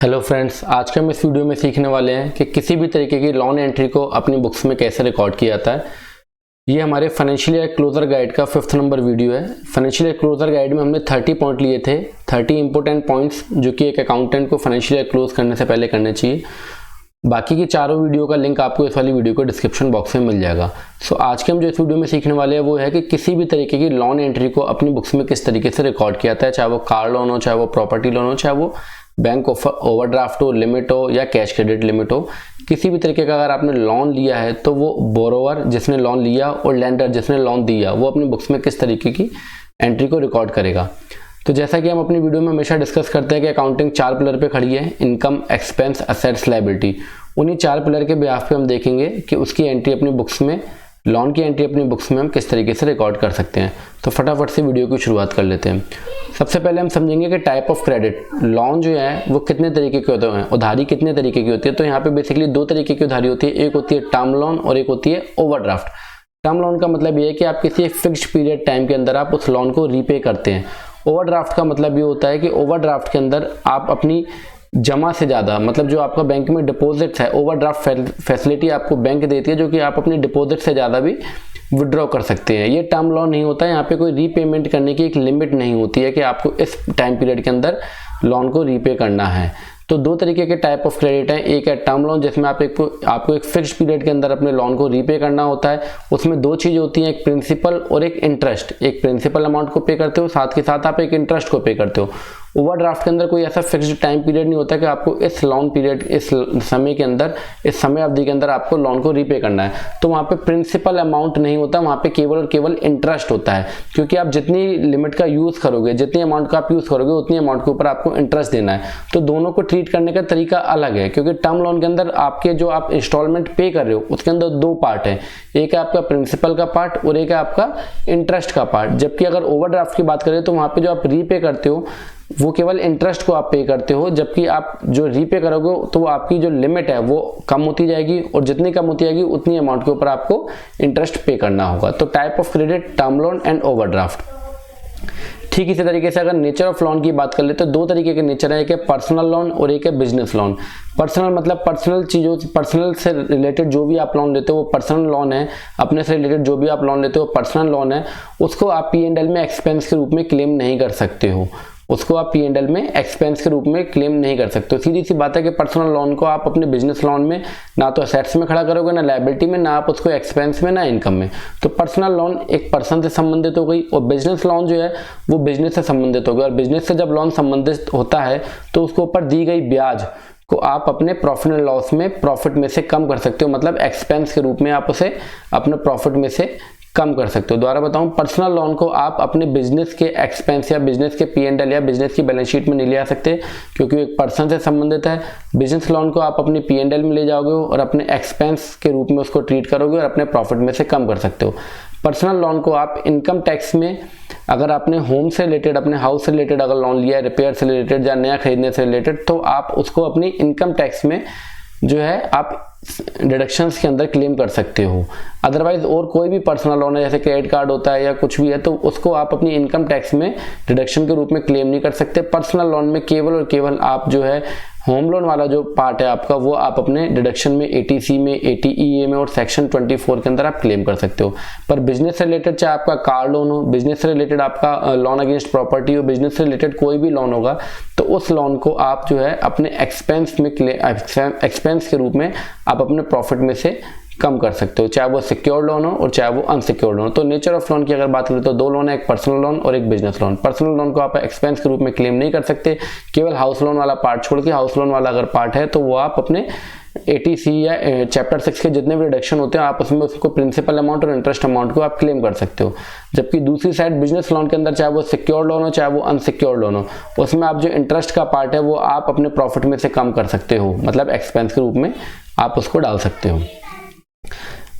Hello friends, आज के हम इस वीडियो में सीखने वाले हैं कि किसी भी तरीके की लोन एंट्री को अपनी बुक्स में कैसे रिकॉर्ड किया जाता है। ये हमारे फाइनेंशियल ईयर क्लोजर गाइड का 5th नंबर वीडियो है। फाइनेंशियल ईयर क्लोजर गाइड में हमने 30 पॉइंट लिए थे, 30 इंपॉर्टेंट पॉइंट्स जो कि एक अकाउंटेंट को फाइनेंशियल ईयर क्लोज करने से पहले करने चाहिए। बाकी की चारों वीडियो का लिंक आपको इस वाली वीडियो को डिस्क्रिप्शन बॉक्स में मिल जाएगा। सो आज के हम जो इस वीडियो में सीखने वाले हैं वो है कि किसी भी तरीके की लोन एंट्री को अपनी बुक्स में किस तरीके से रिकॉर्ड किया जाता है, चाहे वो कार लोन हो, चाहे वो प्रॉपर्टी लोन हो, चाहे वो बैंक ओवरड्राफ्ट हो, लिमिट हो या कैश क्रेडिट लिमिट हो। किसी भी तरीके का अगर आपने लोन लिया है तो वो बोरोवर जिसने लोन लिया और लेंडर जिसने लोन दिया वो अपनी बुक्स में किस तरीके की एंट्री को रिकॉर्ड करेगा। तो जैसा कि हम अपनी वीडियो में हमेशा डिस्कस करते हैं कि अकाउंटिंग 4 पिलर पे खड़ी है, इनकम, एक्सपेंस, असेट्स, लायबिलिटी। उन्हीं 4 पिलर के बिहाफ पे हम देखेंगे कि उसकी एंट्री अपनी बुक्स में, लोन की एंट्री अपनी बुक्स में हम किस तरीके से रिकॉर्ड कर सकते हैं। तो फटाफट से वीडियो की शुरुआत कर लेते हैं। सबसे पहले हम समझेंगे कि टाइप ऑफ क्रेडिट, लोन जो है वो कितने तरीके के होते हैं, उधारी कितने तरीके की होती है। तो यहाँ पे बेसिकली 2 तरीके की उधारी होती है, एक होती है टर्म लोन और एक होती है ओवरड्राफ्ट। टर्म लोन का मतलब ये है कि आप किसी एक फिक्स्ड पीरियड टाइम के अंदर आप उस लोन को रीपे करते हैं। ओवरड्राफ्ट का मतलब ये होता है कि ओवरड्राफ्ट के अंदर आप अपनी जमा से ज़्यादा, मतलब जो आपका बैंक में डिपॉजिट्स है, ओवरड्राफ्ट फैसिलिटी आपको बैंक देती है जो कि आप अपनी डिपॉजिट से ज़्यादा भी विड्रॉ कर सकते हैं। ये टर्म लोन नहीं होता है, यहाँ पे कोई रीपेमेंट करने की एक लिमिट नहीं होती है कि आपको इस टाइम पीरियड के अंदर लोन को रीपे करना है। तो 2 तरीके के टाइप ऑफ क्रेडिट हैं। एक है टर्म लोन जिसमें आपको एक फिक्स्ड पीरियड के अंदर अपने लोन को रीपे करना होता है। उसमें 2 चीज़ होती हैं, एक प्रिंसिपल और एक इंटरेस्ट। एक प्रिंसिपल अमाउंट को पे करते हो, साथ के साथ आप एक इंटरेस्ट को पे करते हो। ओवरड्राफ्ट के अंदर कोई ऐसा फिक्स्ड टाइम पीरियड नहीं होता कि आपको इस लोन पीरियड, इस समय के अंदर, इस समय अवधि के अंदर आपको लोन को रीपे करना है। तो वहाँ पे प्रिंसिपल अमाउंट नहीं होता, वहाँ पे केवल और केवल इंटरेस्ट होता है, क्योंकि आप जितनी लिमिट का यूज़ करोगे, जितनी अमाउंट का आप यूज़ करोगे उतनी अमाउंट के ऊपर आपको इंटरेस्ट देना है। तो दोनों को ट्रीट करने का तरीका अलग है, क्योंकि टर्म लोन के अंदर आपके जो आप इंस्टॉलमेंट पे कर रहे हो उसके अंदर 2 पार्ट है, एक है आपका प्रिंसिपल का पार्ट और एक है आपका इंटरेस्ट का पार्ट। जबकि अगर ओवरड्राफ्ट की बात करें तो वहाँ पे जो आप रीपे करते हो वो केवल इंटरेस्ट को आप पे करते हो, जबकि आप जो रीपे करोगे तो वो आपकी जो लिमिट है वो कम होती जाएगी और जितनी कम होती जाएगी उतनी अमाउंट के ऊपर आपको इंटरेस्ट पे करना होगा। तो type of credit, term loan and overdraft. ठीक इसी तरीके से अगर नेचर ऑफ लोन की बात कर ले तो 2 तरीके के नेचर है, एक है पर्सनल लोन और एक है बिजनेस लोन। पर्सनल मतलब पर्सनल चीज़ों, पर्सनल से रिलेटेड जो भी आप लोन लेते हो वो पर्सनल लोन है। अपने से रिलेटेड जो भी आप लोन लेते हो पर्सनल लोन है। उसको आप P&L में एक्सपेंस के रूप में क्लेम नहीं कर सकते हो, उसको आप P&L में एक्सपेंस के रूप में क्लेम नहीं कर सकते हो। सीधी सी बात है कि पर्सनल लोन को आप अपने बिजनेस लोन में ना तो असेट्स में खड़ा करोगे, ना लायबिलिटी में, ना आप उसको एक्सपेंस में, ना इनकम में। तो पर्सनल लोन एक पर्सन से संबंधित हो गई और बिजनेस लोन जो है वो बिजनेस से संबंधित हो गया। और बिजनेस से जब लोन संबंधित होता है तो उसके ऊपर दी गई ब्याज को आप अपने प्रॉफिट एंड लॉस में, प्रॉफिट में से कम कर सकते हो, मतलब एक्सपेंस के रूप में आप उसे अपने प्रॉफिट में से कम कर सकते हो। दोबारा बताऊं, पर्सनल लोन को आप अपने बिजनेस के एक्सपेंस या बिजनेस के P&L या बिजनेस की बैलेंस शीट में नहीं ले आ सकते, क्योंकि एक पर्सन से संबंधित है। बिजनेस लोन को आप अपने P&L में ले जाओगे और अपने एक्सपेंस के रूप में उसको ट्रीट करोगे और अपने प्रॉफिट में से कम कर सकते हो। पर्सनल लोन को आप इनकम टैक्स में, अगर आपने होम से रिलेटेड, अपने हाउस से रिलेटेड अगर लोन लिया है, रिपेयर से रिलेटेड या नया खरीदने से रिलेटेड, तो आप उसको अपनी इनकम टैक्स में जो है आप डिडक्शंस के अंदर क्लेम कर सकते हो। अदरवाइज और कोई भी पर्सनल लोन है, जैसे क्रेडिट कार्ड होता है या कुछ भी है, तो उसको आप अपनी इनकम टैक्स में डिडक्शन के रूप में क्लेम नहीं कर सकते। पर्सनल लोन में केवल और केवल आप जो है होम लोन वाला जो पार्ट है आपका, वो आप अपने डिडक्शन में ATC में, ATEA में और सेक्शन 24 के अंदर आप क्लेम कर सकते हो। पर बिजनेस से रिलेटेड, चाहे आपका कार लोन हो, बिजनेस से रिलेटेड आपका लोन अगेंस्ट प्रॉपर्टी हो, बिजनेस से रिलेटेड कोई भी लोन होगा, तो उस लोन को आप जो है अपने एक्सपेंस में, एक्सपेंस के रूप में आप अपने प्रॉफिट में से कम कर सकते हो, चाहे वो सिक्योर्ड लोन हो और चाहे वो अनसिक्योर्ड लोन हो। तो नेचर ऑफ लोन की अगर बात करें तो 2 लोन है, एक पर्सनल लोन और एक बिजनेस लोन। पर्सनल लोन को आप एक्सपेंस के रूप में क्लेम नहीं कर सकते, केवल हाउस लोन वाला पार्ट छोड़ के। हाउस लोन वाला अगर पार्ट है तो वो आप अपने ATC या चैप्टर 6 के जितने भी रिडक्शन होते हैं आप उसमें उसको प्रिंसिपल अमाउंट और इंटरेस्ट अमाउंट को आप क्लेम कर सकते हो। जबकि दूसरी साइड बिजनेस लोन के अंदर, चाहे वो सिक्योर्ड लोन हो चाहे वो अनसिक्योर्ड लोन हो, उसमें आप जो इंटरेस्ट का पार्ट है वो आप अपने प्रॉफिट में से कम कर सकते हो, मतलब एक्सपेंस के रूप में आप उसको डाल सकते हो।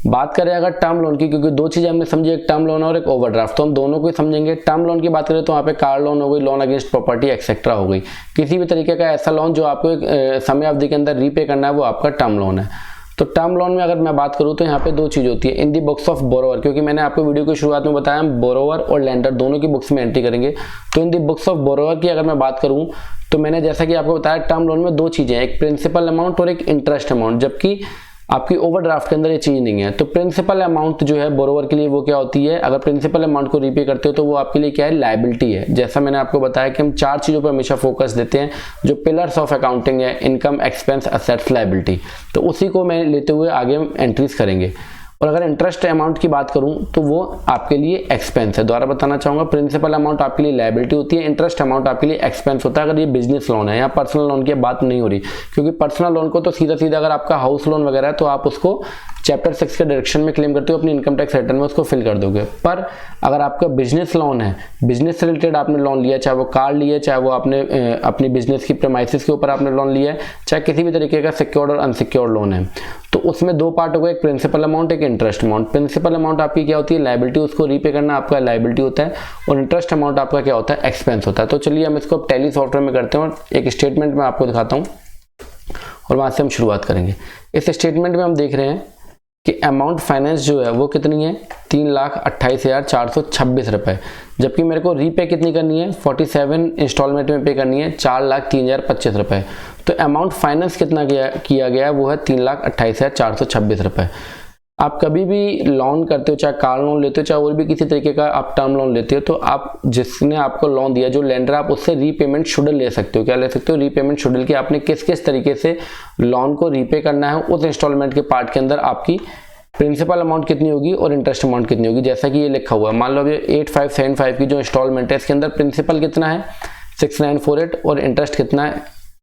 बात करें अगर टर्म लोन की, क्योंकि 2 चीजें हमने समझी, एक टर्म लोन और एक ओवरड्राफ्ट, तो हम दोनों को ही समझेंगे। टर्म लोन की बात करें तो वहाँ पे कार लोन हो गई, लोन अगेंस्ट प्रॉपर्टी एक्सेट्रा हो गई। किसी भी तरीके का ऐसा लोन जो आपको एक समय अवधि के अंदर रीपे करना है वो आपका टर्म लोन है। तो टर्म लोन में अगर मैं बात करूं तो यहाँ पे दो चीज होती है, इन दी बुक्स ऑफ बोरोवर, क्योंकि मैंने आपको वीडियो की शुरुआत में बताया हम बोरोवर और लेंडर दोनों की बुक्स में एंट्री करेंगे। तो इन दी बुक्स ऑफ बोरोवर की अगर मैं बात करूं तो मैंने जैसा कि आपको बताया टर्म लोन में दो चीजें हैं, एक प्रिंसिपल अमाउंट और एक इंटरेस्ट अमाउंट, जबकि आपकी ओवरड्राफ्ट के अंदर ये चीज नहीं है। तो प्रिंसिपल अमाउंट जो है बोरोवर के लिए वो क्या होती है, अगर प्रिंसिपल अमाउंट को रीपे करते हो तो वो आपके लिए क्या है, लायबिलिटी है। जैसा मैंने आपको बताया कि हम 4 चीजों पर हमेशा फोकस देते हैं जो पिलर्स ऑफ अकाउंटिंग है, इनकम, एक्सपेंस, असेट्स, लायबिलिटी। तो उसी को मैं लेते हुए आगे हम एंट्रीज करेंगे। और अगर इंटरेस्ट अमाउंट की बात करूं तो वो आपके लिए एक्सपेंस है। दोबारा बताना चाहूंगा, प्रिंसिपल अमाउंट आपके लिए लायबिलिटी होती है, इंटरेस्ट अमाउंट आपके लिए एक्सपेंस होता है अगर ये बिजनेस लोन है। यहाँ पर्सनल लोन की बात नहीं हो रही, क्योंकि पर्सनल लोन को तो सीधा सीधा अगर आपका हाउस लोन वगैरह है तो आप उसको चैप्टर 6 के डायरेक्शन में क्लेम करते हो, अपनी इनकम टैक्स रिटर्न में उसको फिल कर दोगे। पर अगर आपका बिजनेस लोन है, बिजनेस से रिलेटेड आपने लोन लिया, चाहे वो कार लिया, चाहे वो आपने अपनी बिजनेस की प्रेमाइसिस के ऊपर आपने लोन लिया है, चाहे किसी भी तरीके का सिक्योर्ड और अनसिक्योर्ड लोन है, तो उसमें दो पार्ट हो गए, एक प्रिंसिपल अमाउंट, एक इंटरेस्ट अमाउंट। प्रिंसिपल अमाउंट आपकी क्या होती है, लायबिलिटी, उसको रीपे करना आपका लायबिलिटी होता है, और इंटरेस्ट अमाउंट आपका क्या होता है, एक्सपेंस होता है। तो चलिए हम इसको टैली सॉफ्टवेयर में करते हैं और एक स्टेटमेंट में आपको दिखाता हूँ और वहां से हम शुरुआत करेंगे। इस स्टेटमेंट में हम देख रहे हैं कि अमाउंट फाइनेंस जो है वो कितनी है, 3,28,426 रुपए, जबकि मेरे को रीपे कितनी करनी है, 47 इंस्टॉलमेंट में पे करनी है, 4,03,025 रुपए। तो अमाउंट फाइनेंस कितना किया गया है वो है 3,28,426 रुपए। आप कभी भी लोन करते हो, चाहे कार लोन लेते हो, चाहे और भी किसी तरीके का आप टर्म लोन लेते हो, तो आप जिसने आपको लोन दिया, जो लेंडर, आप उससे रीपेमेंट शेड्यूल ले सकते हो। क्या ले सकते हो, रीपेमेंट शेड्यूल, कि आपने किस किस तरीके से लोन को रीपे करना है। उस इंस्टॉलमेंट के पार्ट के अंदर आपकी प्रिंसिपल अमाउंट कितनी होगी और इंटरेस्ट अमाउंट कितनी होगी, जैसा कि ये लिखा हुआ है। मान लो ये 8575 की जो इंस्टॉलमेंट है, इसके अंदर प्रिंसिपल कितना है 6948 और इंटरेस्ट कितना है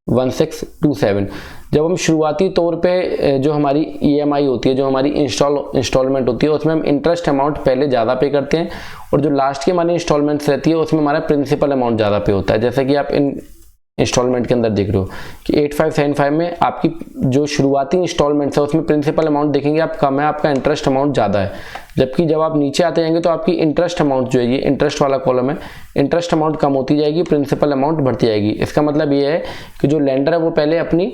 1627। जब हम शुरुआती तौर पे जो हमारी EMI होती है, जो हमारी इंस्टॉलमेंट होती है, उसमें हम इंटरेस्ट अमाउंट पहले ज़्यादा पे करते हैं, और जो लास्ट की हमारी इंस्टॉलमेंट्स रहती है उसमें हमारा प्रिंसिपल अमाउंट ज़्यादा पे होता है। जैसे कि आप इन इंस्टॉलमेंट के अंदर देख रहे हो कि 8575 में आपकी जो शुरुआती इंस्टॉलमेंट्स है उसमें प्रिंसिपल अमाउंट देखेंगे आप कम है, आपका इंटरेस्ट अमाउंट ज़्यादा है। जबकि जब आप नीचे आते जाएंगे तो आपकी इंटरेस्ट अमाउंट जो है, ये इंटरेस्ट वाला कॉलम है, इंटरेस्ट अमाउंट कम होती जाएगी, प्रिंसिपल अमाउंट बढ़ती जाएगी। इसका मतलब ये है कि जो लेंडर है वो पहले अपनी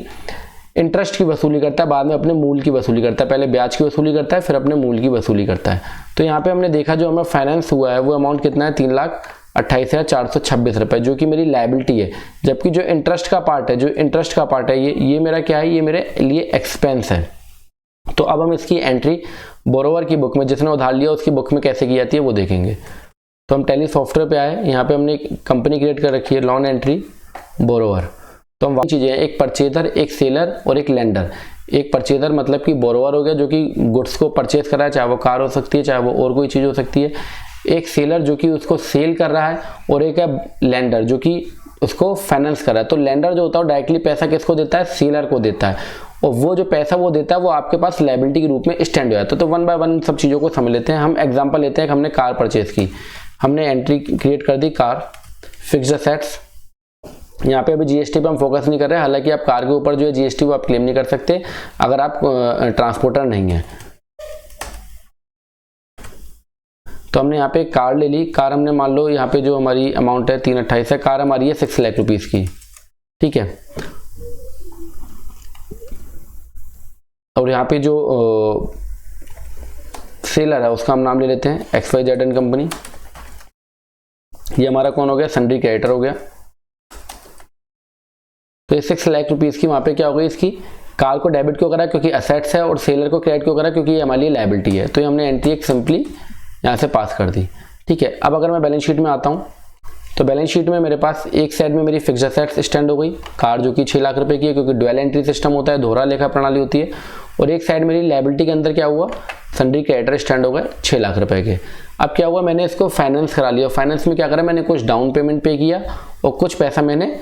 इंटरेस्ट की वसूली करता है, बाद में अपने मूल की वसूली करता है। पहले ब्याज की वसूली करता है, फिर अपने मूल की वसूली करता है। तो यहाँ पे हमने देखा जो हमें फाइनेंस हुआ है वो अमाउंट कितना है 3,28,426 रुपए, जो कि मेरी लायबिलिटी है। जबकि जो इंटरेस्ट का पार्ट है, ये मेरा क्या है, ये मेरे लिए एक्सपेंस है। तो अब हम इसकी एंट्री बोरोवर की बुक में, जिसने उधार लिया उसकी बुक में कैसे की जाती है वो देखेंगे। तो हम टैली सॉफ्टवेयर पे आए, यहाँ पे हमने एक कंपनी क्रिएट कर रखी है, लॉन एंट्री बोरोवर। तो हम चीजें हैं, एक परचेजर, एक सेलर और एक लेंडर। एक परचेजर मतलब कि बोरोवर हो गया जो कि गुड्स को परचेज कर रहा है, चाहे वो कार हो सकती है, चाहे वो और कोई चीज हो सकती है। एक सेलर जो कि उसको सेल कर रहा है, और एक है लेंडर जो कि उसको फाइनेंस कर रहा है। तो लेंडर जो होता है डायरेक्टली पैसा किसको देता है, सेलर को देता है, और वो जो पैसा वो देता है वो आपके पास लायबिलिटी के रूप में स्टैंड हो जाता है। तो वन बाय वन सब चीज़ों को समझ लेते हैं। हम एग्जांपल लेते हैं कि हमने कार परचेज की, हमने एंट्री क्रिएट कर दी कार, फिक्स्ड असेट्स। यहाँ पे अभी GST पे हम फोकस नहीं कर रहे हैं, हालांकि आप कार के ऊपर जो है GST वो आप क्लेम नहीं कर सकते अगर आप ट्रांसपोर्टर नहीं है। तो हमने यहाँ पे कार ले ली, कार हमने मान लो यहाँ पे जो हमारी अमाउंट है 328 है, कार हमारी है 6 लाख रुपीज की, ठीक है। और यहाँ पे जो सेलर है उसका हम नाम ले लेते हैं XYZ एंड कंपनी। ये हमारा कौन हो गया, सन्ड्री क्रेडिटर हो गया। तो ये 6 लाख रुपीज की वहां पे क्या हो गई, इसकी कार को डेबिट क्यों करा, क्योंकि असेट्स है, और सेलर को क्रेडिट क्यों करा, क्योंकि ये हमारी लायबिलिटी है। तो ये हमने एंट्री एक सिंपली यहाँ से पास कर दी, ठीक है। अब अगर मैं बैलेंस शीट में आता हूँ तो बैलेंस शीट में मेरे पास एक साइड में मेरी फिक्स्ड असेट्स स्टैंड हो गई, कार जो कि 6 लाख रुपए की है, क्योंकि ड्यूअल एंट्री सिस्टम होता है, दोहरा लेखा प्रणाली होती है। और एक साइड मेरी लायबिलिटी के अंदर क्या हुआ, सन्ड्री क्रेडिटर स्टैंड हो गए 6 लाख रुपए के। अब क्या हुआ, मैंने इसको फाइनेंस करा लिया। फाइनेंस में क्या करा, मैंने कुछ डाउन पेमेंट पे किया और कुछ पैसा मैंने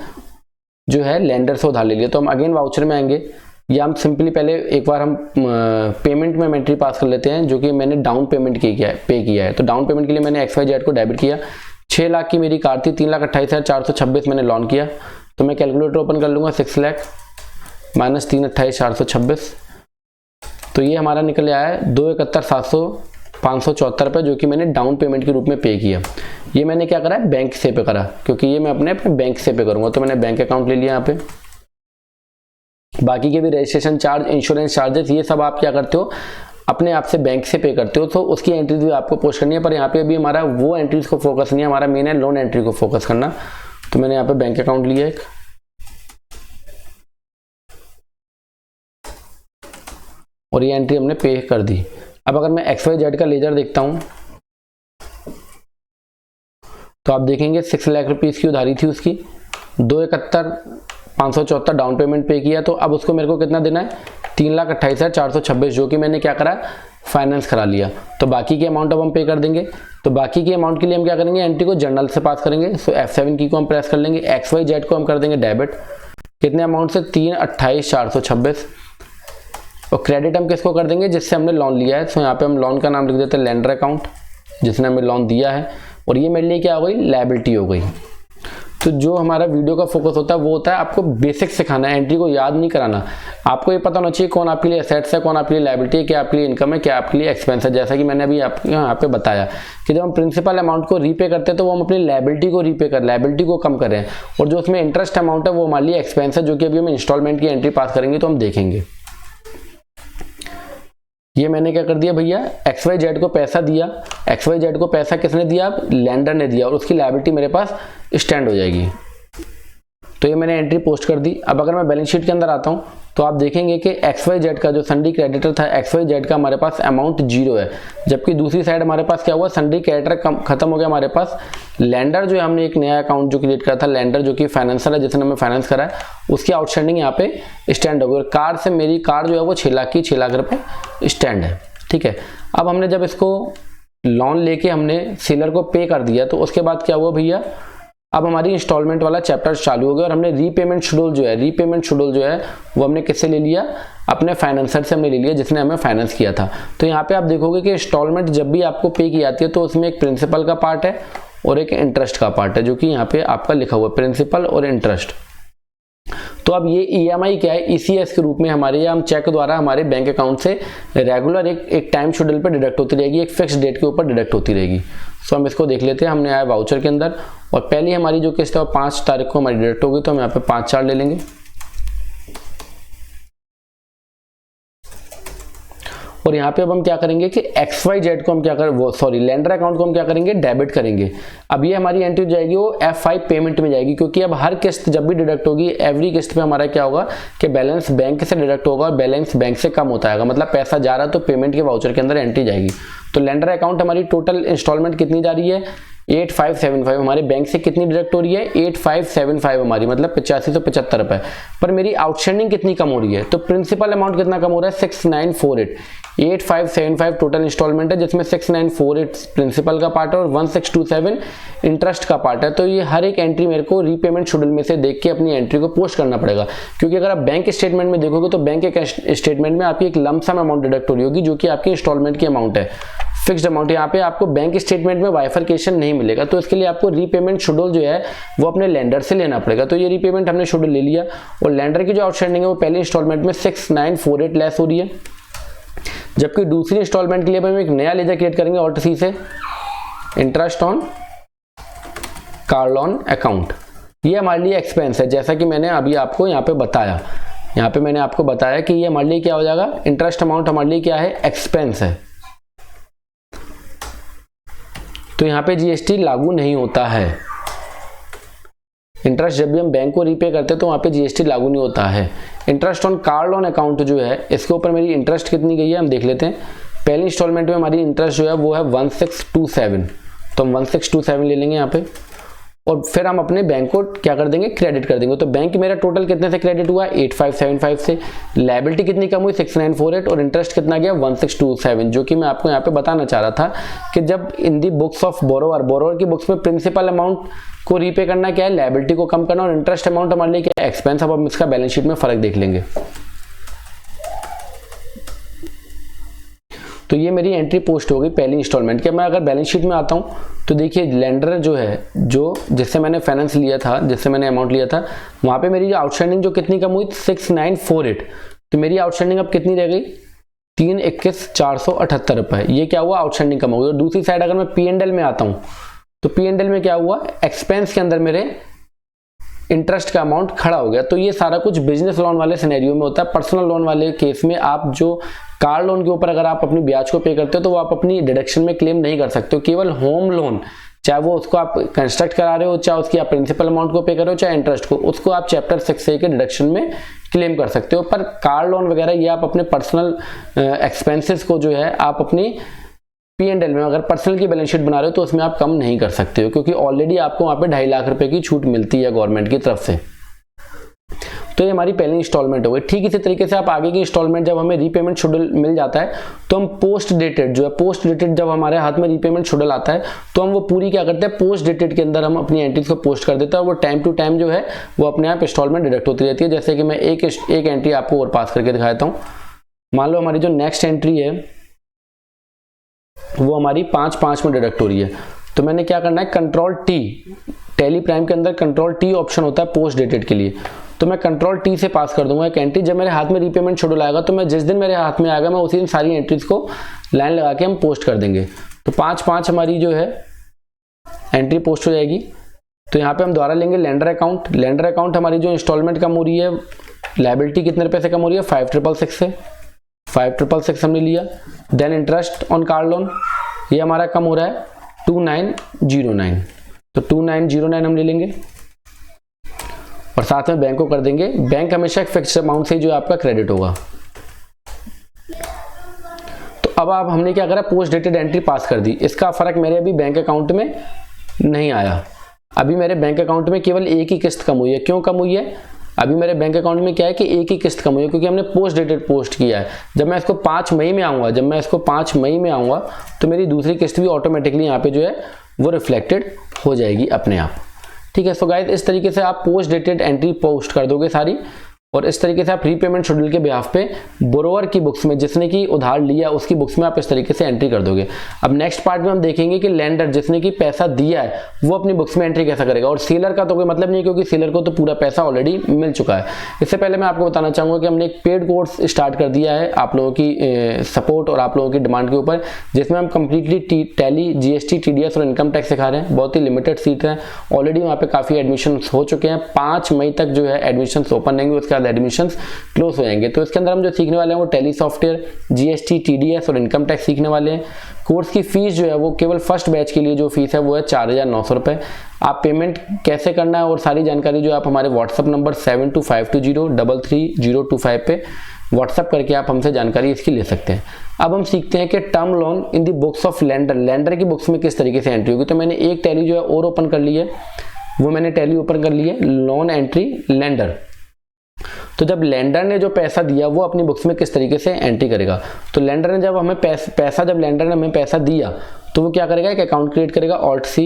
जो है लेंडर से उधार ले लिया। तो हम अगेन वाउचर में आएंगे, या हम सिंपली पहले एक बार हम पेमेंट में एंट्री पास कर लेते हैं, जो कि मैंने डाउन पेमेंट पे किया है। तो डाउन पेमेंट के लिए मैंने XYZ को डेबिट किया। 6 लाख की मेरी कार थी, 3,28,426 मैंने लॉन किया। तो मैं कैलकुलेटर ओपन कर लूंगा, 6 लाख माइनस 3,28,426, तो ये हमारा निकल आया है 2,71,574 रुपये, जो कि मैंने डाउन पेमेंट के रूप में पे किया। ये मैंने क्या करा है, बैंक से पे करा, क्योंकि ये मैं अपने बैंक से पे करूंगा। तो मैंने बैंक अकाउंट ले लिया यहाँ पे, बाकी के भी रजिस्ट्रेशन चार्ज, इंश्योरेंस चार्जेस, ये सब आप क्या करते हो अपने आप से बैंक से पे करते हो, तो उसकी एंट्रीज भी आपको पोस्ट करनी है। पर यहाँ पे अभी हमारा वो एंट्रीज को फोकस नहीं है, हमारा मेन है लोन एंट्री को फोकस करना। तो मैंने यहाँ पे बैंक अकाउंट लिया एक, और ये एंट्री हमने पे कर दी। अब अगर मैं XYZ का लेजर देखता हूं तो आप देखेंगे 6 लाख रुपीस की उधारी थी उसकी, 271,574 डाउन पेमेंट पे किया। तो अब उसको मेरे को कितना देना है, 3,28,426, जो कि मैंने क्या करा, फाइनेंस करा लिया। तो बाकी की अमाउंट अब हम पे कर देंगे। तो बाकी की अमाउंट के लिए हम क्या करेंगे, एंट्री को जर्नल से पास करेंगे। सो F7 की को हम प्रेस कर लेंगे, XYZ को हम कर देंगे डेबिट, कितने अमाउंट से, 3,28,426। और क्रेडिट हम किसको कर देंगे, जिससे हमने लोन लिया है। तो यहाँ पे हम लोन का नाम लिख देते हैं लेंडर अकाउंट, जिसने हमें लोन दिया है, और ये मेरे लिए क्या हो गई, लायबिलिटी हो गई। तो जो हमारा वीडियो का फोकस होता है वो होता है आपको बेसिक सिखाना है, एंट्री को याद नहीं कराना। आपको ये पता होना चाहिए कौन आपके लिए एसेट्स है, कौन आपके लिए लायबिलिटी है, क्या आपके लिए इनकम है, क्या आपके लिए एक्सपेंस है। जैसा कि मैंने अभी आपको यहाँ पे बताया कि जब हम प्रिंसिपल अमाउंट को रीपे करते हैं तो वो हम अपनी लायबिलिटी को रीपे कर, लायबिलिटी को कम कर रहे हैं, और जो उसमें इंटरेस्ट अमाउंट है वो हमारे लिए एक्सपेंस है, जो कि अभी हम इंस्टॉलमेंट की एंट्री पास करेंगे तो हम देखेंगे। ये मैंने क्या कर दिया भैया, XYZ को पैसा दिया। XYZ को पैसा किसने दिया, लैंडर ने दिया, और उसकी लायबिलिटी मेरे पास स्टैंड हो जाएगी। तो ये मैंने एंट्री पोस्ट कर दी। अब अगर मैं बैलेंस शीट के अंदर आता हूँ तो आप देखेंगे कि XYZ का जो सन्डी क्रेडिटर था, XYZ का हमारे पास अमाउंट 0 है, जबकि दूसरी साइड हमारे पास क्या हुआ, सन्डी क्रेडिटर खत्म हो गया हमारे पास। लैंडर जो है, हमने एक नया अकाउंट जो क्रिएट करा था, लैंडर जो कि फाइनेंसर है, जिसने हमें फाइनेंस करा है, उसकी आउटस्टैंडिंग यहाँ पे स्टैंड हो गई। और कार से मेरी कार जो है वो 6 लाख की 6 लाख रुपये स्टैंड है, ठीक है। अब हमने जब इसको लोन लेके हमने सेलर को पे कर दिया, तो उसके बाद क्या हुआ भैया, अब हमारी इंस्टॉलमेंट वाला चैप्टर चालू हो गया, और हमने रीपेमेंट शेड्यूल जो है वो हमने किससे ले लिया, अपने फाइनेंसर से हमने ले लिया, जिसने हमें फाइनेंस किया था। तो यहाँ पे आप देखोगे कि इंस्टॉलमेंट जब भी आपको पे की जाती है तो उसमें एक प्रिंसिपल का पार्ट है और एक इंटरेस्ट का पार्ट है, जो कि यहाँ पे आपका लिखा हुआ है, प्रिंसिपल और इंटरेस्ट। तो अब ये EMI क्या है, ECS के रूप में हमारे, या हम चेक द्वारा हमारे बैंक अकाउंट से रेगुलर एक टाइम शेड्यूल पे डिडक्ट होती रहेगी, एक फिक्स डेट के ऊपर डिडक्ट होती रहेगी। सो हम इसको देख लेते हैं। हमने आया वाउचर के अंदर, और पहली हमारी जो किस्त है वो 5 तारीख को हमारी डिडक्ट होगी, तो हम यहाँ पे 5/4 ले लेंगे। और यहाँ पे अब हम क्या करेंगे कि XYZ को हम क्या करें, वो सॉरी लैंडर अकाउंट को हम क्या करेंगे, डेबिट करेंगे। अब ये हमारी एंट्री जाएगी वो F5 पेमेंट में जाएगी, क्योंकि अब हर किस्त जब भी डिडक्ट होगी, एवरी किस्त पे हमारा क्या होगा कि बैलेंस बैंक से डिडक्ट होगा, और बैलेंस बैंक से कम होता है, मतलब पैसा जा रहा है तो पेमेंट के वाउचर के अंदर एंट्री जाएगी। तो लैंडर अकाउंट हमारी टोटल इंस्टॉलमेंट कितनी जा रही है, 8575, हमारे बैंक से कितनी डिडक्ट हो रही है, 8575 हमारी, मतलब 8575 रुपए। पर मेरी आउटस्टैंडिंग कितनी कम हो रही है, तो प्रिंसिपल अमाउंट कितना कम हो रहा है, 6948। 8575 टोटल इंस्टॉलमेंट है, जिसमें 6948 प्रिंसिपल का पार्ट है और 1627 इंटरेस्ट का पार्ट है। तो ये हर एक एंट्री मेरे को रीपेमेंट शेड्यूल में से देख के अपनी एंट्री को पोस्ट करना पड़ेगा, क्योंकि अगर आप बैंक स्टेटमेंट में देखोगे तो बैंक के स्टेटमेंट में आपकी एक लमसम अमाउंट डिडक्ट हो रही होगी, जो कि आपकी इंस्टॉलमेंट की अमाउंट है, फिक्स्ड अमाउंट। यहाँ पे आपको बैंक स्टेटमेंट में बाइफरकेशन नहीं मिलेगा, तो इसके लिए आपको रीपेमेंट शेड्यूल जो है वो अपने लैंडर से लेना पड़ेगा। तो ये रीपेमेंट हमने शेड्यूल ले लिया, और लैंडर की जो आउटस्टैंडिंग है वो पहले इंस्टॉलमेंट में 6948 लेस हो रही है, जबकि दूसरी इंस्टॉलमेंट के लिए हम एक नया लेजर क्रिएट करेंगे ऑल्ट-सी से, interest on car loan account. ये हमारे लिए एक्सपेंस है, जैसा कि मैंने अभी आपको यहाँ पे बताया। यहाँ पे मैंने आपको बताया कि ये हमारे लिए क्या हो जाएगा, इंटरेस्ट अमाउंट हमारे लिए क्या है, एक्सपेंस है। तो यहाँ पे GST लागू नहीं होता है। इंटरेस्ट जब भी हम बैंक को रीपे करते हैं तो वहाँ पे GST लागू नहीं होता है। Interest on car loan account जो है, इसके ऊपर मेरी इंटरेस्ट कितनी गई है हम देख लेते हैं। पहली इंस्टॉलमेंट में हमारी इंटरेस्ट जो है वो है 1627, तो हम 1627 ले लेंगे यहाँ पे, और फिर हम अपने बैंक को क्या कर देंगे, क्रेडिट कर देंगे। तो बैंक मेरा टोटल कितने से क्रेडिट हुआ, 8575 से। लायबिलिटी कितनी कम हुई, 6948, और इंटरेस्ट कितना गया, 1627, जो कि मैं आपको यहाँ पे बताना चाह रहा था कि जब इन दी बुक्स ऑफ बोरोवर की बुक्स में प्रिंसिपल अमाउंट को रीपे करना क्या है, लायबिलिटी को कम करना, और इंटरेस्ट अमाउंट हमारे लिए क्या है, एक्सपेंस। अब हम इसका बैलेंस शीट में फर्क देख लेंगे। तो ये मेरी एंट्री पोस्ट हो गई पहली इंस्टॉलमेंट की। मैं अगर बैलेंस शीट में आता हूँ तो देखिए लैंडर जो है, जो जिससे मैंने फाइनेंस लिया था, जिससे मैंने अमाउंट लिया था, वहाँ पे मेरी जो आउटस्टैंडिंग जो कितनी कम हुई, 6948। तो मेरी आउटस्टैंडिंग अब कितनी रह गई, 321,478 रुपए। ये क्या हुआ, आउटस्टैंडिंग कम हो गई। और दूसरी साइड अगर मैं P&L में आता हूँ तो P&L में क्या हुआ, एक्सपेंस के अंदर मेरे इंटरेस्ट का अमाउंट खड़ा हो गया। तो ये सारा कुछ बिजनेस लोन वाले सिनेरियो में होता है। पर्सनल लोन वाले केस में आप जो कार लोन के ऊपर अगर आप अपनी ब्याज को पे करते हो तो वो आप अपनी डिडक्शन में क्लेम नहीं कर सकते हो। केवल होम लोन, चाहे वो उसको आप कंस्ट्रक्ट करा रहे हो, चाहे उसकी आप प्रिंसिपल अमाउंट को पे कर रहे हो, चाहे इंटरेस्ट को, उसको आप चैप्टर 6A के डिडक्शन में क्लेम कर सकते हो। पर कार लोन वगैरह ये आप अपने पर्सनल एक्सपेंसेस को जो है आप अपनी P&L में अगर पर्सनल की बैलेंस शीट बना रहे हो तो उसमें आप कम नहीं कर सकते हो, क्योंकि ऑलरेडी आपको वहां पे 2.5 लाख रुपए की छूट मिलती है गवर्नमेंट की तरफ से। तो ये हमारी पहली इंस्टॉलमेंट हो गई। ठीक इसी तरीके से आप आगे की इंस्टॉलमेंट जब हमें रीपेमेंट शेड्यूल मिल जाता है तो हम पोस्ट डेटेड जो है, पोस्ट डेटेड जब हमारे हाथ में रीपेमेंट शेड्यूल आता है तो हम वो पूरी क्या करते हैं, पोस्ट डेटेड के अंदर हम अपनी एंट्रीज को पोस्ट कर देते हैं और वो टाइम टू टाइम जो है वो अपने आप इंस्टॉलमेंट डिडक्ट होती रहती है। जैसे कि मैं एक एंट्री आपको और पास करके दिखाता हूँ। मान लो हमारी जो नेक्स्ट एंट्री है वो हमारी 5/5 में डिडक्ट हो रही है। तो मैंने क्या करना है, कंट्रोल टी, टैली प्राइम के अंदर कंट्रोल टी ऑप्शन होता है पोस्ट डेटेड के लिए। तो मैं कंट्रोल टी से पास कर दूंगा एक एंट्री। जब मेरे हाथ में रीपेमेंट शेड्यूल आएगा तो मैं जिस दिन मेरे हाथ में आएगा मैं उसी दिन सारी एंट्रीज को लाइन लगा के हम पोस्ट कर देंगे। तो 5/5 हमारी जो है एंट्री पोस्ट हो जाएगी। तो यहाँ पे हम दोबारा लेंगे लेंडर अकाउंट। लेंडर अकाउंट हमारी जो इंस्टॉलमेंट कम हो रही है, लायबिलिटी कितने रुपए से कम हो रही है, 5,666 से, 5,666 हमने लिया। Then interest on car loan ये हमारा कम हो रहा है 2,909, तो 2,909 हम ले लेंगे और साथ में बैंक को कर देंगे। बैंक हमेशा एक फिक्स्ड अमाउंट से जो आपका क्रेडिट होगा। तो अब आप हमने क्या करा, पोस्ट डेटेड एंट्री पास कर दी। इसका फर्क मेरे अभी बैंक अकाउंट में नहीं आया। अभी मेरे बैंक अकाउंट में केवल एक ही किस्त कम हुई है। क्यों कम हुई है? अभी मेरे बैंक अकाउंट में क्या है कि एक ही किस्त कम हुई है, क्योंकि हमने पोस्ट डेटेड पोस्ट किया है। जब मैं इसको 5 मई में आऊँगा, तो मेरी दूसरी किस्त भी ऑटोमेटिकली यहाँ पे जो है वो रिफ्लेक्टेड हो जाएगी अपने आप। ठीक है। सो गाइस इस तरीके से आप पोस्ट डेटेड एंट्री पोस्ट कर दोगे सारी, और इस तरीके से आप रीपेमेंट शेड्यूल के बिहाफ पे बोरोवर की बुक्स में, जिसने की उधार लिया उसकी बुक्स में आप इस तरीके से एंट्री कर दोगे। अब नेक्स्ट पार्ट में हम देखेंगे कि लेंडर जिसने की पैसा दिया है वो अपनी बुक्स में एंट्री कैसा करेगा। और सेलर का तो कोई मतलब नहीं, क्योंकि सेलर को तो पूरा पैसा ऑलरेडी मिल चुका है। इससे पहले मैं आपको बताना चाहूंगा कि हमने एक पेड कोर्स स्टार्ट कर दिया है आप लोगों की सपोर्ट और आप लोगों की डिमांड के ऊपर, जिसमें हम कंप्लीटली टैली, GST, TDS और इनकम टैक्स सिखा रहे हैं। बहुत ही लिमिटेड सीट है, ऑलरेडी वहाँ पे काफी एडमिशन हो चुके हैं। 5 मई तक जो है एडमिशन ओपन रहेंगे, उसके बाद एडमिशन क्लोज हो जाएंगे। तो इसके अंदर हम जो सीखने वाले हैं वो टैली सॉफ्टवेयर, GST, TDS और इनकम टैक्स सीखने वाले हैं। कोर्स की फीस जो है वो केवल फर्स्ट बैच के लिए जो फीस है वो है 4,900 रुपए। आप पेमेंट कैसे करना है और सारी जानकारी जो आप हमारे व्हाट्सएप नंबर 7252033025 पे व्हाट्सएप करके आप हमसे जानकारी इसकी ले सकते हैं। अब हम सीखते हैं कि term loan in the books of lender, lender की बुक्स में किस तरीके से एंट्री होगी। तो मैंने एक टैली जो है और ओपन कर ली है, वो मैंने टैली ओपन कर ली है, लोन एंट्री लेंडर। तो जब लेंडर ने जो पैसा दिया वो अपनी बुक्स में किस तरीके से एंट्री करेगा। तो लेंडर ने जब हमें जब लेंडर ने हमें पैसा दिया तो वो क्या करेगा, एक अकाउंट क्रिएट करेगा, Alt+C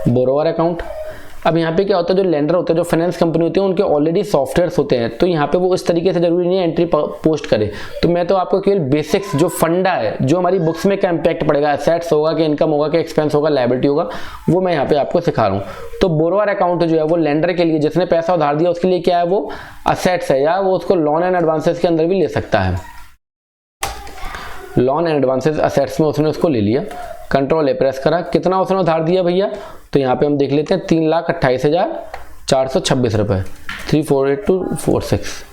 बोरोवर अकाउंट। अब यहाँ पे क्या होता है, जो लेंडर होते हैं, जो फाइनेंस कंपनी होती है, उनके ऑलरेडी सॉफ्टवेयर्स होते हैं। तो यहाँ पे वो इस तरीके से जरूरी नहीं है एंट्री पोस्ट करे। तो मैं तो आपको केवल बेसिक्स जो फंडा है, जो हमारी बुक्स में क्या इंपैक्ट पड़ेगा, एसेट्स होगा कि इनकम होगा कि एक्सपेंस होगा, लायबिलिटी होगा, वो मैं यहाँ पे आपको सिखा रहा हूँ। तो बोरोवर अकाउंट जो है वो लेंडर के लिए, जिसने पैसा उधार दिया उसके लिए क्या है, वो असेट्स है, या वो उसको लोन एंड एडवांसेस के अंदर भी ले सकता है। लोन एंड एडवांसेस असेट्स में उसने उसको ले लिया, Ctrl+A प्रेस करा। कितना उसने उधार दिया भैया, तो यहाँ पे हम देख लेते हैं 3,28,426 रुपए, 348,246।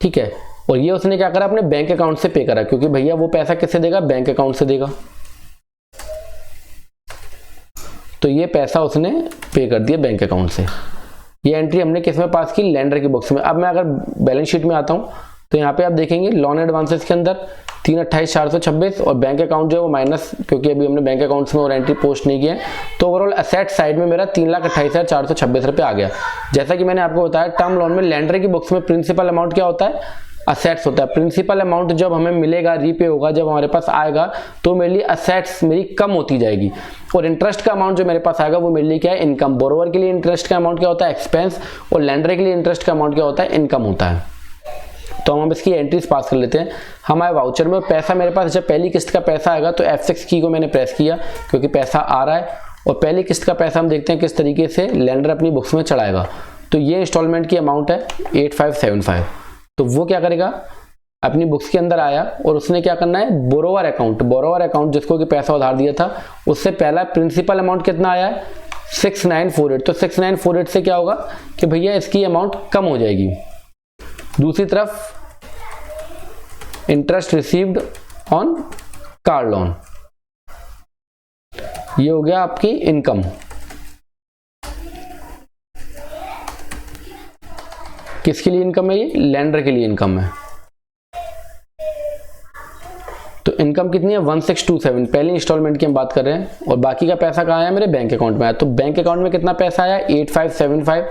ठीक है। और ये उसने क्या करा, अपने बैंक अकाउंट से पे करा, क्योंकि भैया वो पैसा किससे देगा, बैंक अकाउंट से देगा। तो ये पैसा उसने पे कर दिया बैंक अकाउंट से। ये एंट्री हमने किस में पास की, लेंडर की बुक्स में। अब मैं अगर बैलेंस शीट में आता हूँ तो यहाँ पे आप देखेंगे लोन एडवांसेस के अंदर 328,426 और बैंक अकाउंट जो है वो माइनस, क्योंकि अभी हमने बैंक अकाउंट्स में और एंट्री पोस्ट नहीं किया है। तो ओवरऑल असेट साइड में मेरा 3,28,426 रुपए आ गया। जैसा कि मैंने आपको बताया, टर्म लोन में लेंडर की बुक्स में प्रिंसिपल अमाउंट क्या होता है, असेट्स होता है। प्रिंसिपल अमाउंट जब हमें मिलेगा, रीपे होगा, जब हमारे पास आएगा, तो मेरे लिए असेट्स मेरी कम होती जाएगी। और इंटरेस्ट का अमाउंट जो मेरे पास आएगा वो मेरे लिए क्या है, इनकम। बोरोवर के लिए इंटरेस्ट का अमाउंट क्या होता है, एक्सपेंस, और लेंडर के लिए इंटरेस्ट का अमाउंट क्या होता है, इनकम होता है। तो हम इसकी एंट्रीज पास कर लेते हैं। हमारे वाउचर में पैसा मेरे पास, जब पहली किस्त का पैसा आएगा तो F6 की को मैंने प्रेस किया, क्योंकि पैसा आ रहा है। और पहली किस्त का पैसा हम देखते हैं किस तरीके से लेंडर अपनी बुक्स में चढ़ाएगा। तो ये इंस्टॉलमेंट की अमाउंट है 8575। तो वो क्या करेगा, अपनी बुक्स के अंदर आया और उसने क्या करना है, बोरोवर अकाउंट जिसको कि पैसा उधार दिया था, उससे पहला प्रिंसिपल अमाउंट कितना आया है, 6948, तो 6948 से क्या होगा कि भैया इसकी अमाउंट कम हो जाएगी। दूसरी तरफ interest received on car loan, ये हो गया आपकी इनकम। किसके लिए इनकम है? ये लेंडर के लिए इनकम है। तो इनकम कितनी है? 1627, पहली इंस्टॉलमेंट की हम बात कर रहे हैं। और बाकी का पैसा कहाँ आया? मेरे बैंक अकाउंट में आया। तो बैंक अकाउंट में कितना पैसा आया? 8575।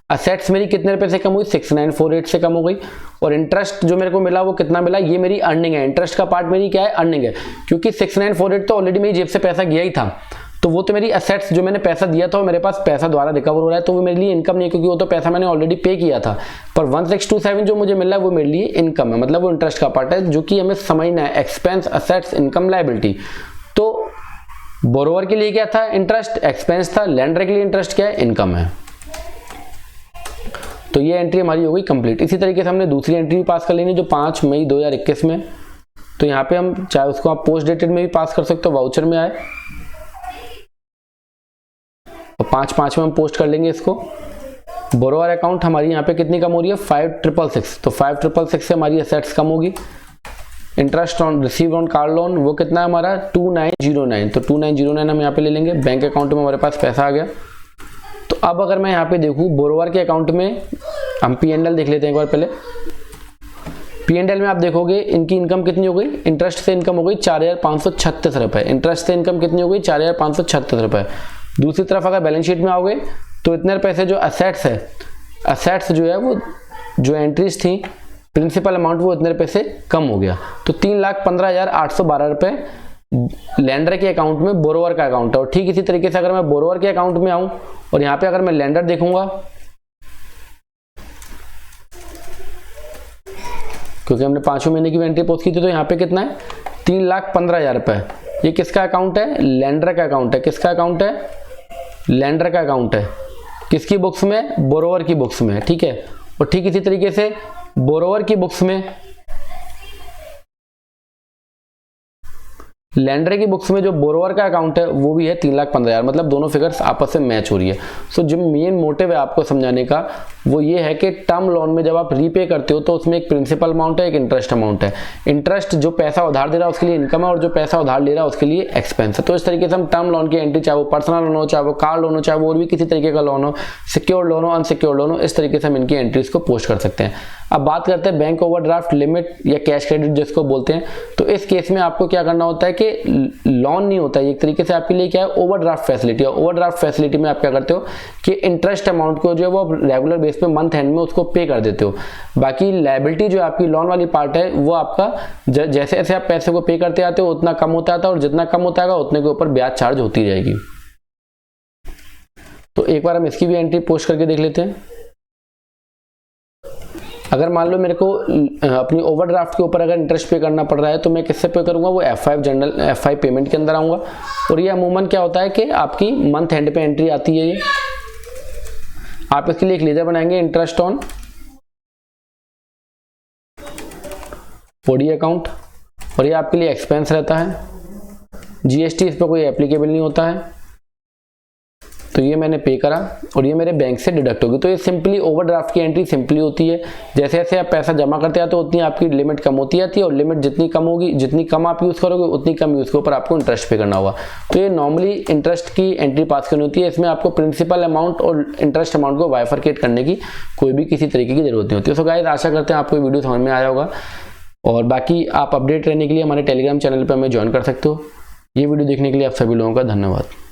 असेट्स मेरी कितने रुपए से कम हुई? 6948 से कम हो गई। और इंटरेस्ट जो मेरे को मिला वो कितना मिला? ये मेरी अर्निंग है। इंटरेस्ट का पार्ट मेरी क्या है? अर्निंग है, क्योंकि 6948 तो ऑलरेडी मेरी जेब से पैसा गया ही था, तो वो तो मेरी असेट्स, जो मैंने पैसा दिया था, मेरे पास पैसा द्वारा रिकवर हो रहा है, तो वो मेरे लिए इनकम नहीं है, क्योंकि वो तो पैसा मैंने ऑलरेडी पे किया था। पर 1627 जो मुझे मिल रहा है वो मेरे लिए इनकम है, मतलब वो इंटरेस्ट का पार्ट है, जो कि हमें समझना है। Expense, assets, income, liability. तो बोरोवर के लिए क्या था? इंटरेस्ट, एक्सपेंस था। लेंडर के लिए इंटरेस्ट क्या है? इनकम है। तो ये एंट्री हमारी हो गई कंप्लीट। इसी तरीके से हमने दूसरी एंट्री भी पास कर लेनी, जो 5 मई 2021 में। तो यहाँ पे हम चाहे उसको आप पोस्ट डेटेड में भी पास कर सकते हो, वाउचर में आए, और 5/5 में हम पोस्ट कर लेंगे इसको। बोरोवर अकाउंट हमारी यहाँ पे कितनी कम हो रही है? 5666। तो 5666 से हमारी असेट्स कम होगी। Interest on receive on car loan, वो कितना है हमारा? 2909। तो 2909 हम यहाँ पे ले लेंगे। बैंक अकाउंट में हमारे पास पैसा आ गया। तो अब अगर मैं यहाँ पे देखूँ बोरोवर के अकाउंट में, हम P&L देख लेते हैं एक बार पहले। P&L में आप देखोगे इनकी इनकम कितनी हो गई? इंटरेस्ट से इनकम हो गई 4536 रुपए। इंटरेस्ट से इनकम कितनी हो गई? 4536 रुपए। दूसरी तरफ अगर बैलेंस शीट में आओगे तो इतने रुपए से जो असेट्स है, असेट्स जो है वो जो एंट्रीज थी प्रिंसिपल अमाउंट, वो इतने रुपए से कम हो गया। तो 3,15,812 रुपए लेंडर के अकाउंट में बोरोवर का अकाउंट है। और ठीक इसी तरीके से अगर मैं बोरोवर के अकाउंट में आऊं और यहाँ पे अगर मैं लेंडर देखूंगा, क्योंकि हमने 5वें महीने की एंट्री पोस्ट की थी, तो यहाँ पे कितना है? 3,15,000 रुपए। ये किसका अकाउंट है? लेंडर का अकाउंट है। किसका अकाउंट है? लेंडर का अकाउंट है। किसकी बुक्स में? बोरोवर की बुक्स में। ठीक है। और ठीक इसी तरीके से बोरोवर की बुक्स में, लेंडर की बुक्स में जो बोरोवर का अकाउंट है वो भी है 3,15,000, मतलब दोनों फिगर्स आपस में मैच हो रही है। सो जो मेन मोटिव है आपको समझाने का वो ये है कि टर्म लोन में जब आप रीपे करते हो तो उसमें एक प्रिंसिपल अमाउंट है, एक इंटरेस्ट अमाउंट है। इंटरेस्ट जो पैसा उधार दे रहा है उसके लिए इनकम है, और जो पैसा उधार ले रहा है उसके लिए एक्सपेंस है। तो इस तरीके से हम टर्म लोन की एंट्री, चाहे वो पर्सनल लोन हो, चाहे वो कार लोन हो, चाहे वो और भी किसी तरीके का लोन हो, सिक्योर्ड लोन हो, अनसिक्योर्ड लोन हो, इस तरीके से हम इनकी एंट्रीज को पोस्ट कर सकते हैं। अब बात करते हैं बैंक ओवरड्राफ्ट लिमिट या कैश क्रेडिट जिसको बोलते हैं। तो इस केस में आपको क्या करना होता है कि लोन नहीं होता है, एक तरीके से आपके लिए क्या है? Overdraft facility. और ओवरड्राफ्ट फैसिलिटी में आप क्या करते हो कि इंटरेस्ट अमाउंट को जो है वो रेगुलर बेस पे मंथ एंड में उसको पे कर देते हो। बाकी लायबिलिटी जो आपकी लोन वाली पार्ट है वो आपका जैसे जैसे आप पैसे को पे करते आते हो उतना कम होता आता है, और जितना कम होता है उतने के ऊपर ब्याज चार्ज होती जाएगी। तो एक बार हम इसकी भी एंट्री पोस्ट करके देख लेते हैं। अगर मान लो मेरे को अपनी ओवरड्राफ्ट के ऊपर अगर इंटरेस्ट पे करना पड़ रहा है तो मैं किससे पे करूंगा? वो F5 जनरल F5 पेमेंट के अंदर आऊंगा। और ये अमूमन क्या होता है कि आपकी मंथ एंड पे एंट्री आती है। ये आप इसके लिए एक लेजर बनाएंगे, इंटरेस्ट ऑन ओडी अकाउंट, और ये आपके लिए एक्सपेंस रहता है। GST इस पर कोई एप्लीकेबल नहीं होता है। तो ये मैंने पे करा और ये मेरे बैंक से डिडक्ट होगी। तो ये सिंपली ओवरड्राफ्ट की एंट्री सिंपली होती है। जैसे जैसे आप पैसा जमा करते आते हो उतनी आपकी लिमिट कम होती जाती है, और लिमिट जितनी कम होगी, जितनी कम आप यूज़ करोगे उतनी कम यूज़ के ऊपर आपको इंटरेस्ट पे करना होगा। तो ये नॉर्मली इंटरेस्ट की एंट्री पास करनी होती है। इसमें आपको प्रिंसिपल अमाउंट और इंटरेस्ट अमाउंट को बाइफरकेट करने की कोई भी किसी तरीके की जरूरत नहीं होती है। सो गाइस, आशा करते हैं आपको वीडियो समझ में आया होगा, और बाकी आप अपडेट रहने के लिए हमारे टेलीग्राम चैनल पर हमें ज्वाइन कर सकते हो। ये वीडियो देखने के लिए आप सभी लोगों का धन्यवाद।